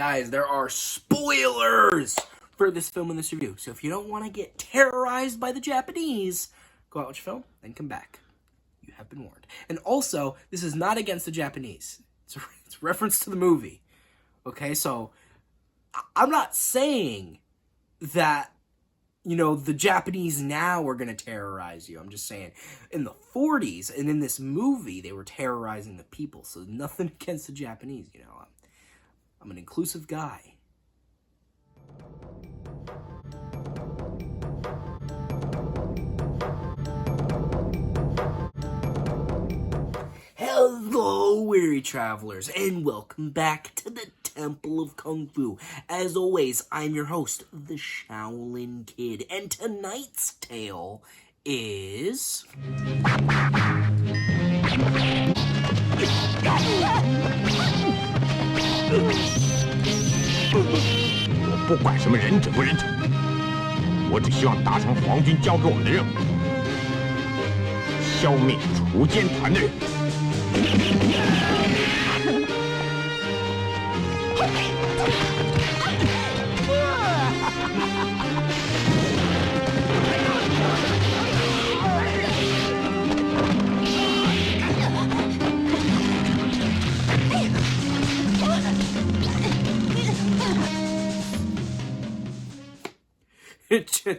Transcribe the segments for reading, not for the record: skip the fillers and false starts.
Guys, there are spoilers for this film and this review. So if you don't want to get terrorized by the Japanese, go out watch your film, then come back. You have been warned. And also, this is not against the Japanese. It's a reference to the movie. Okay, so I'm not saying that, the Japanese now are going to terrorize you. I'm just saying, in the 40s and in this movie, they were terrorizing the people. So nothing against the Japanese, I'm an inclusive guy. Hello, weary travelers, and welcome back to the Temple of Kung Fu. As always, I'm your host, the Shaolin Kid, and tonight's tale is... 我不管什么忍者不忍者，我只希望达成皇军交给我们的任务，消灭除奸团的人。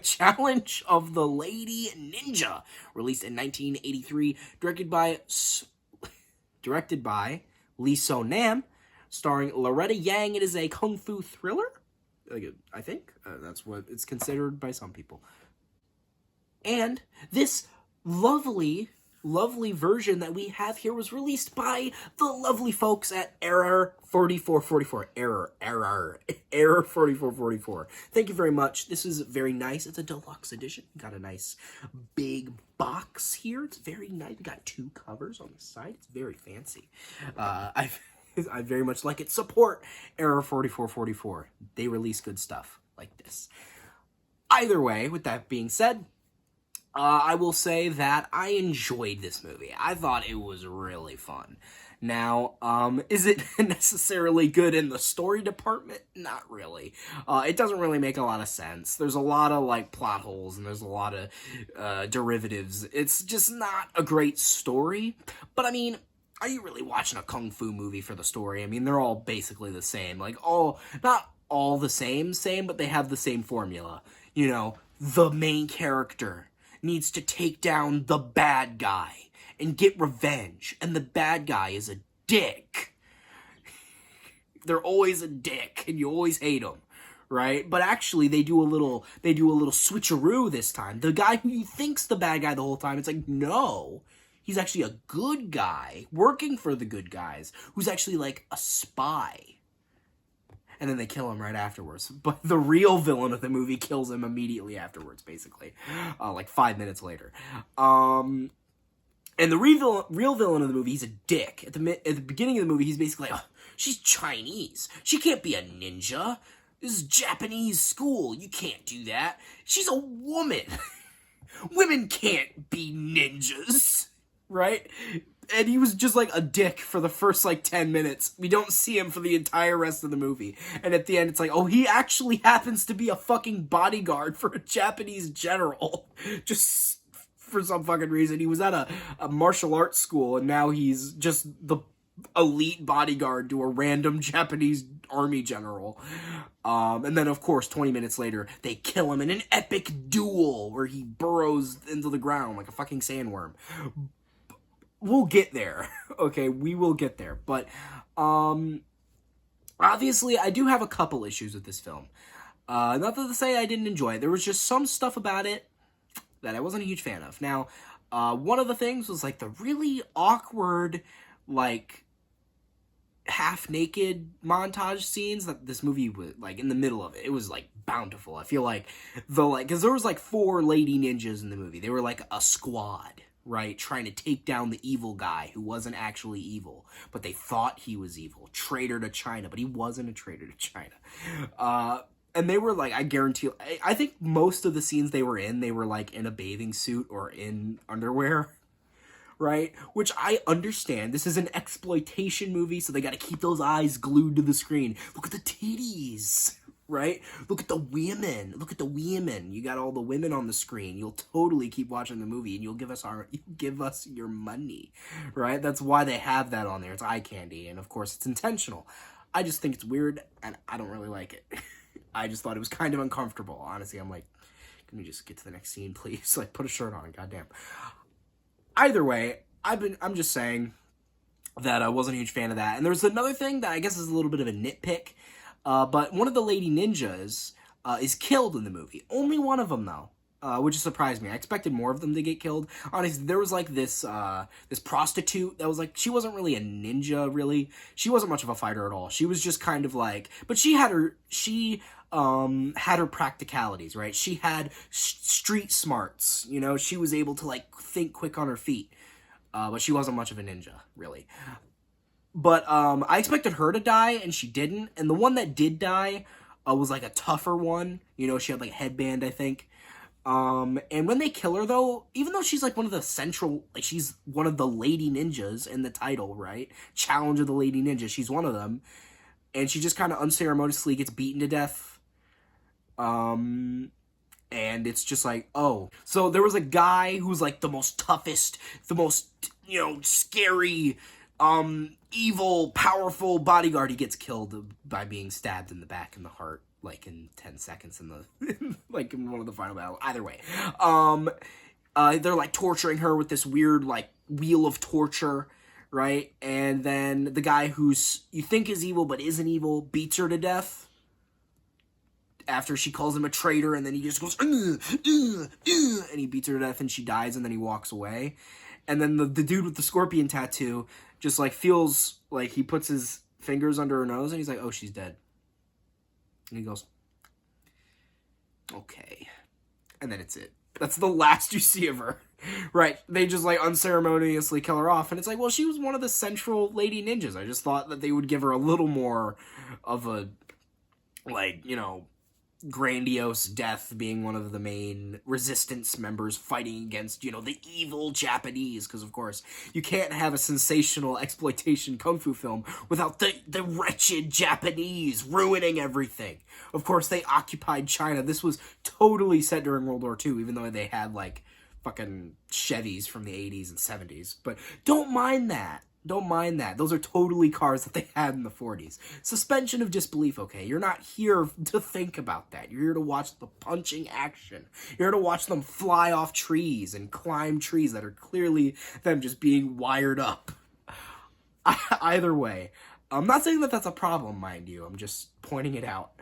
Challenge of the Lady Ninja, released in 1983, directed by Lee So-nam, starring Loretta Yang. It is a kung fu thriller, I think. That's what it's considered by some people. And this lovely version that we have here was released by the lovely folks at Error 4444. Error 4444. Thank you very much. This is very nice. It's a deluxe edition. Got a nice big box here. It's very nice. We got 2 covers on the side. It's very fancy. I very much like it. Support Error 4444. They release good stuff like this. Either way, with that being said, I will say that I enjoyed this movie. I thought it was really fun. Now, is it necessarily good in the story department? Not really. It doesn't really make a lot of sense. There's a lot of, plot holes, and there's a lot of derivatives. It's just not a great story. But, are you really watching a kung fu movie for the story? They're all basically the same. Not all the same, but they have the same formula. The main character needs to take down the bad guy and get revenge, and the bad guy is a dick. They're always a dick, and you always hate them, right? But actually, they do a little switcheroo this time. The guy who you think's the bad guy the whole time, it's like, no, he's actually a good guy working for the good guys, who's actually like a spy. And then they kill him right afterwards. But the real villain of the movie kills him immediately afterwards, basically. 5 minutes later. And the real villain of the movie, he's a dick. At the beginning of the movie, he's basically like, oh, she's Chinese. She can't be a ninja. This is Japanese school. You can't do that. She's a woman. Women can't be ninjas. Right? And he was just a dick for the first 10 minutes. We don't see him for the entire rest of the movie. And at the end, it's oh, he actually happens to be a fucking bodyguard for a Japanese general. Just for some fucking reason. He was at a martial arts school, and now he's just the elite bodyguard to a random Japanese army general. And then, of course, 20 minutes later, they kill him in an epic duel where he burrows into the ground like a fucking sandworm. We'll get there, okay? We will get there. But, obviously, I do have a couple issues with this film. Not to say I didn't enjoy it. There was just some stuff about it that I wasn't a huge fan of. Now, one of the things was, the really awkward, half-naked montage scenes that this movie was, in the middle of it. It was, bountiful. I feel because there was, 4 lady ninjas in the movie. They were, a squad. Right, trying to take down the evil guy who wasn't actually evil, but they thought he was evil. Traitor to China, but he wasn't a traitor to China. And they were I guarantee, I think most of the scenes they were in a bathing suit or in underwear. right? Which I understand. This is an exploitation movie, so they gotta keep those eyes glued to the screen. Look at the titties, right? Look at the women. Look at the women. You got all the women on the screen. You'll totally keep watching the movie, and you'll give us your money, right? That's why they have that on there. It's eye candy, and of course, it's intentional. I just think it's weird, and I don't really like it. I just thought it was kind of uncomfortable. Honestly, I'm like, can we just get to the next scene, please? Like, put a shirt on, goddamn. Either way, I'm just saying that I wasn't a huge fan of that. And there's another thing that I guess is a little bit of a nitpick, but one of the lady ninjas is killed in the movie. Only one of them, though. Which surprised me. I expected more of them to get killed. Honestly, there was like this prostitute that was like, she wasn't really a ninja, really. She wasn't much of a fighter at all. She was just kind of like, but she had her practicalities, right? She had street smarts, you know? She was able to like think quick on her feet. But she wasn't much of a ninja, really. But I expected her to die, and she didn't. And the one that did die was like a tougher one. You know, she had like a headband, I think. And when they kill her, though, even though she's like one of the central, like she's one of the lady ninjas in the title, right? Challenge of the Lady Ninja, she's one of them. And she just kind of unceremoniously gets beaten to death. And it's just like, oh. So there was a guy who's like the most toughest, the most, you know, scary, evil, powerful bodyguard. He gets killed by being stabbed in the back in the heart. Like in 10 seconds in the like in one of the final battles. Either way, they're like torturing her with this weird like wheel of torture, right? And then the guy who's you think is evil but isn't evil beats her to death after she calls him a traitor, and then he just goes and he beats her to death, and she dies, and then he walks away. And then the dude with the scorpion tattoo just like feels like he puts his fingers under her nose, and he's like, oh, she's dead. And he goes, okay. And then it's it. That's the last you see of her. Right. They just, like, unceremoniously kill her off. And it's like, well, she was one of the central lady ninjas. I just thought that they would give her a little more of a, like, you know, grandiose death, being one of the main resistance members fighting against, you know, the evil Japanese, because of course you can't have a sensational exploitation kung fu film without the wretched Japanese ruining everything. Of course they occupied China. This was totally set during World War II, even though they had like fucking Chevys from the 80s and 70s, but don't mind that. Don't mind that. Those are totally cars that they had in the 40s. Suspension of disbelief, okay? You're not here to think about that. You're here to watch the punching action. You're here to watch them fly off trees and climb trees that are clearly them just being wired up. Either way. I'm not saying that that's a problem, mind you. I'm just pointing it out.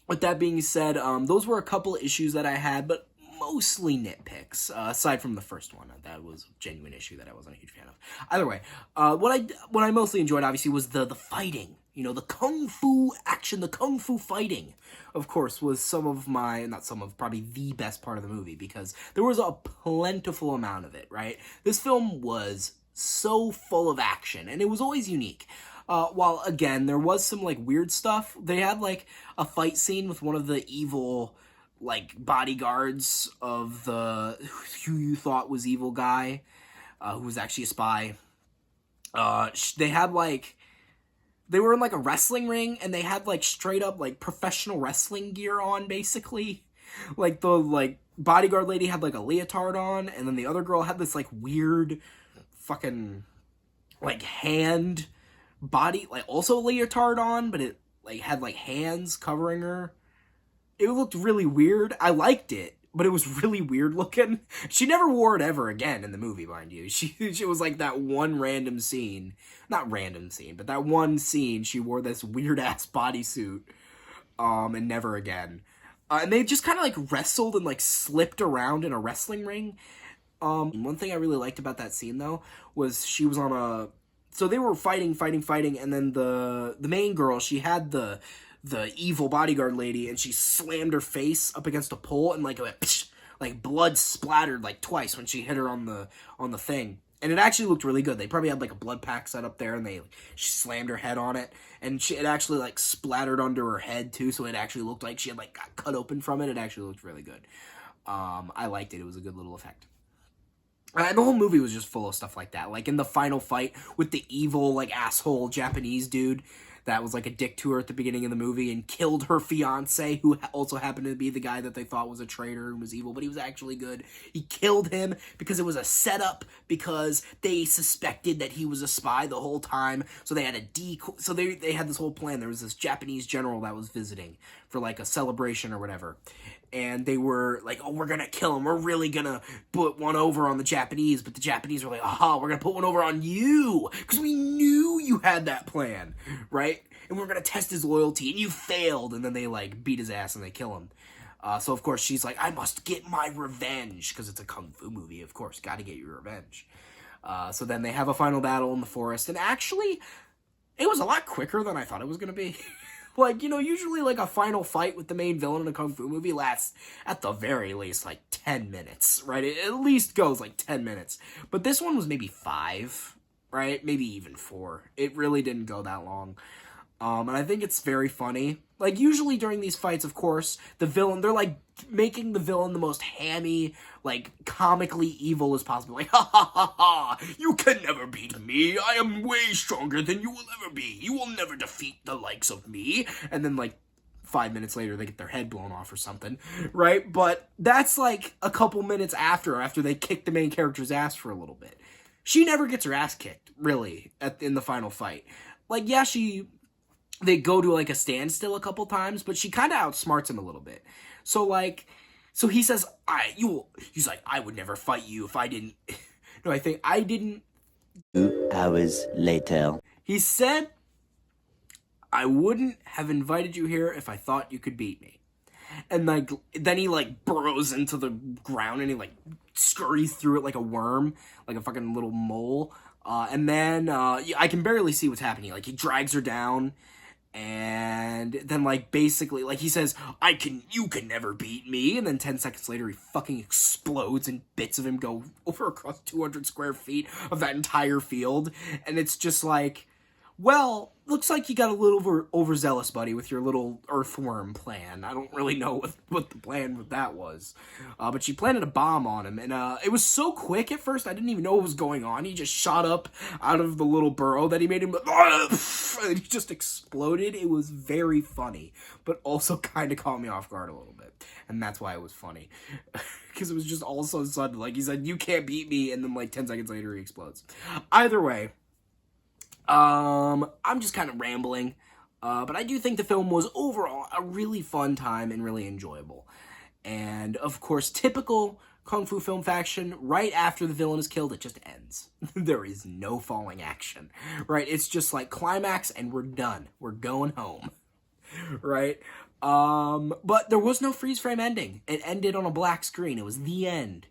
With that being said, those were a couple of issues that I had, but mostly nitpicks, aside from the first one. That was a genuine issue that I wasn't a huge fan of. Either way, what I mostly enjoyed, obviously, was the fighting. You know, the kung fu action, the kung fu fighting, of course, was probably the best part of the movie, because there was a plentiful amount of it, right? This film was so full of action, and it was always unique. While, again, there was some, like, weird stuff. They had, like, a fight scene with one of the evil, like, bodyguards of who you thought was evil guy, who was actually a spy. They had, like, they were in, like, a wrestling ring, and they had, like, straight up, like, professional wrestling gear on, basically. Like, the, like, bodyguard lady had, like, a leotard on, and then the other girl had this, like, weird fucking, like, hand body, like, also a leotard on, but it, like, had, like, hands covering her. It looked really weird. I liked it, but it was really weird looking. She never wore it ever again in the movie, mind you. She was like that one random scene. Not random scene, but that one scene she wore this weird-ass bodysuit, and never again. And they just kind of like wrestled and like slipped around in a wrestling ring. One thing I really liked about that scene, though, was she was on a... So they were fighting, and then the main girl, she had the evil bodyguard lady, and she slammed her face up against a pole, and like blood splattered like twice when she hit her on the thing. And it actually looked really good. They probably had like a blood pack set up there, and she slammed her head on it, and it actually like splattered under her head too, so it actually looked like she had like got cut open from it. It actually looked really good. I liked it. It was a good little effect. And the whole movie was just full of stuff like that. Like in the final fight with the evil, like, asshole Japanese dude that was like a dick to her at the beginning of the movie and killed her fiance, who also happened to be the guy that they thought was a traitor and was evil, but he was actually good. He killed him because it was a setup, because they suspected that he was a spy the whole time. So they had a decoy. So they had this whole plan. There was this Japanese general that was visiting for like a celebration or whatever. And they were like, oh, we're going to kill him. We're really going to put one over on the Japanese. But the Japanese were like, aha, we're going to put one over on you. Because we knew you had that plan, right? And we're going to test his loyalty. And you failed. And then they, like, beat his ass and they kill him. So, of course, she's like, I must get my revenge. Because it's a kung fu movie, of course. Got to get your revenge. So then they have a final battle in the forest. And actually, it was a lot quicker than I thought it was going to be. Like, you know, usually, like, a final fight with the main villain in a kung fu movie lasts, at the very least, like, 10 minutes, right? It at least goes, like, 10 minutes. But this one was maybe 5, right? Maybe even 4. It really didn't go that long. And I think it's very funny. Like, usually during these fights, of course, the villain, they're, like, making the villain the most hammy, like, comically evil as possible. Like, ha ha ha ha, you can never beat me. I am way stronger than you will ever be. You will never defeat the likes of me. And then, like, 5 minutes later, they get their head blown off or something, right? But that's, like, a couple minutes after they kick the main character's ass for a little bit. She never gets her ass kicked, really, in the final fight. Like, yeah, they go to, like, a standstill a couple times, but she kind of outsmarts him a little bit. So, like, so he says, he's like, I would never fight you if I didn't, no, I didn't. 2 hours later. He said, I wouldn't have invited you here if I thought you could beat me. And, like, then he, like, burrows into the ground and he, like, scurries through it like a worm, like a fucking little mole. And then, I can barely see what's happening. Like, he drags her down. And then, like, basically, like, he says, you can never beat me. And then 10 seconds later, he fucking explodes and bits of him go over across 200 square feet of that entire field. And it's just like, well, looks like you got a little overzealous, buddy, with your little earthworm plan. I don't really know what the plan with that was. But she planted a bomb on him, and it was so quick at first, I didn't even know what was going on. He just shot up out of the little burrow that he made him, and he just exploded. It was very funny, but also kind of caught me off guard a little bit. And that's why it was funny. Because it was just all so sudden. Like, he said, you can't beat me, and then, like, 10 seconds later, he explodes. Either way, I'm just kind of rambling, but I do think the film was overall a really fun time and really enjoyable. And, of course, typical Kung Fu film fashion, right after the villain is killed, it just ends. There is no falling action, right? It's just like climax and we're done. We're going home, right? But there was no freeze frame ending. It ended on a black screen. It was the end.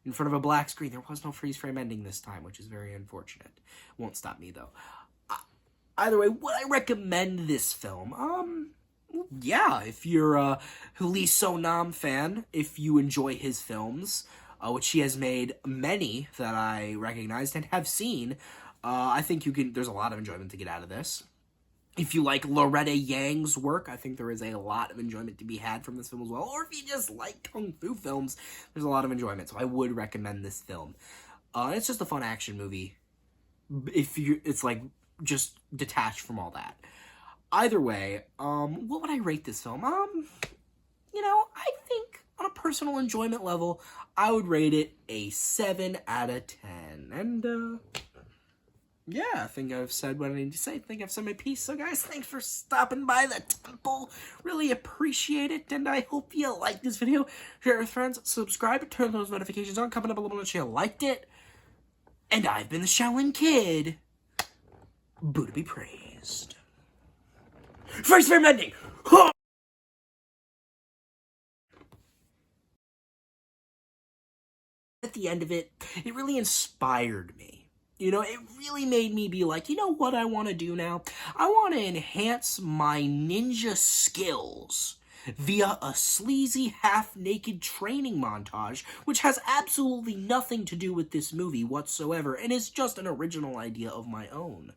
In front of a black screen. There was no freeze frame ending this time, which is very unfortunate. Won't stop me, though. Either way, would I recommend this film? Yeah, if you're a Lee So-nam fan, if you enjoy his films, which he has made many that I recognized and have seen, I think there's a lot of enjoyment to get out of this. If you like Loretta Yang's work, I think there is a lot of enjoyment to be had from this film as well. Or if you just like Kung Fu films, there's a lot of enjoyment, so I would recommend this film. It's just a fun action movie. It's like just detached from all that. Either way, what would I rate this film? I think on a personal enjoyment level, I would rate it a 7 out of 10. And, yeah, I think I've said what I need to say. I think I've said my piece. So, guys, thanks for stopping by the temple. Really appreciate it, and I hope you liked this video. Share it with friends, subscribe, turn those notifications on, comment up below if you liked it. And I've been the Shaolin Kid. Buddha be praised. Freeze frame ending! At the end of it, it really inspired me. You know, it really made me be like, you know what I want to do now? I want to enhance my ninja skills via a sleazy, half-naked training montage, which has absolutely nothing to do with this movie whatsoever, and is just an original idea of my own.